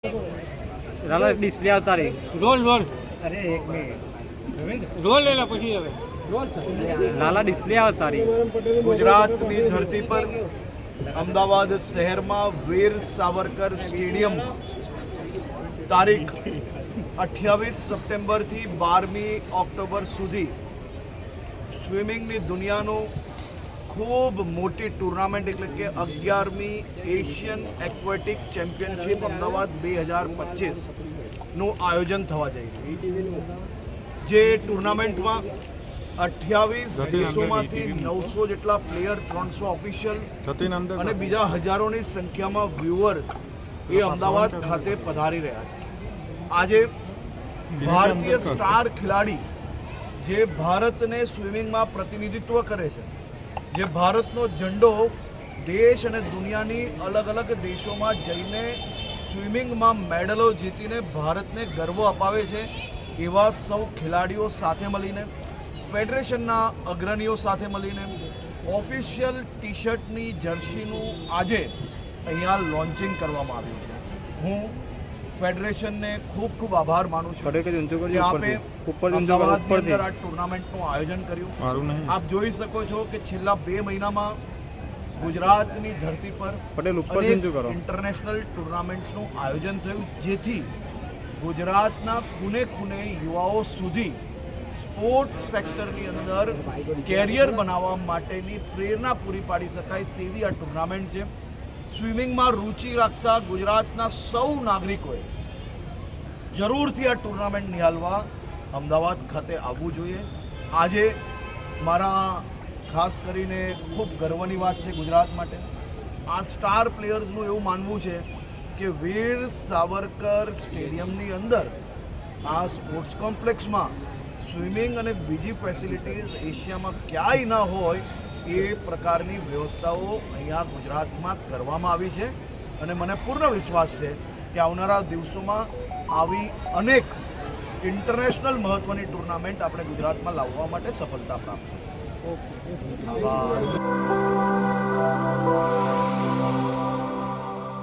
Display આવતા રહી role અરે એક મિનિટ રોલ લેલા પછી હવે લાલા ડિસ્પ્લે આવતા રહી ગુજરાતની ધરતી પર અમદાવાદ શહેરમાં વીર સાવરકર સ્ટેડિયમ તારીખ 28 સપ્ટેમ્બરથી 12મી ઓક્ટોબર સુધી સ્વિમિંગની દુનિયાનું ખૂબ મોટી ટુર્નામેન્ટ એટલે કે 11મી એશિયન એક્વેટિક ચેમ્પિયનશિપ અમદાવાદ 2025નું આયોજન થવા જઈ રહ્યું જે ટુર્નામેન્ટમાં 28 દેશોમાંથી 900 જેટલા પ્લેયર 300 ઓફિશિયલ્સ અને બીજા હજારોની સંખ્યામાં વ્યુઅર્સ એ અમદાવાદ ખાતે પધારી રહ્યા છે. આજે ભારતીય સ્ટાર ખેલાડી જે ભારતને સ્વિમિંગમાં પ્રતિનિધિત્વ કરે છે, જે ભારતનો ઝંડો દેશ અને દુનિયાની અલગ અલગ દેશોમાં જઈને સ્વિમિંગમાં મેડલો જીતીને ભારતને ગર્વ અપાવે છે, એવા સૌ ખેલાડીઓ સાથે મળીને ફેડરેશનના અગ્રણીઓ સાથે મળીને ઓફિશિયલ ટી શર્ટની જર્સીનું આજે અહીંયા લોન્ચિંગ કરવામાં આવ્યું છે. હું ફેડરેશનને ખૂબ ખૂબ આભાર માનું છું કે આપે અમદાવાદની અંદર આ ટુર્નામેન્ટનું આયોજન કર્યું. આપ જોઈ શકો છો કે છેલ્લા 2 મહિનામાં ગુજરાતની ધરતી પર ઇન્ટરનેશનલ ટુર્નામેન્ટ્સનું આયોજન થયું, જેથી ગુજરાતના ખૂણે ખૂણે યુવાઓ સુધી સ્પોર્ટ્સ સેક્ટરની અંદર કેરિયર બનાવવા માટેની પ્રેરણા પૂરી પાડી શકાય તેવી આ ટુર્નામેન્ટ છે. સ્વિમિંગમાં રુચિ રાખતા ગુજરાતના સૌ નાગરિકોએ જરૂરથી આ ટુર્નામેન્ટ નિહાળવા અમદાવાદ ખાતે આવવું જોઈએ. આજે મારા ખાસ કરીને ખૂબ ગર્વની વાત છે ગુજરાત માટે. આ સ્ટાર પ્લેયર્સનું એવું માનવું છે કે વીર સાવરકર સ્ટેડિયમની અંદર આ સ્પોર્ટ્સ કોમ્પ્લેક્સમાં સ્વિમિંગ અને બીજી ફેસિલિટીઝ એશિયામાં ક્યાંય ન હોય એ પ્રકારની વ્યવસ્થાઓ અહીંયા ગુજરાતમાં કરવામાં આવી છે અને મને પૂર્ણ વિશ્વાસ છે કે આવનારા દિવસોમાં આવી અનેક ઇન્ટરનેશનલ મહત્ત્વની ટુર્નામેન્ટ આપણે ગુજરાતમાં લાવવા માટે સફળતા પ્રાપ્ત થશે. આભાર.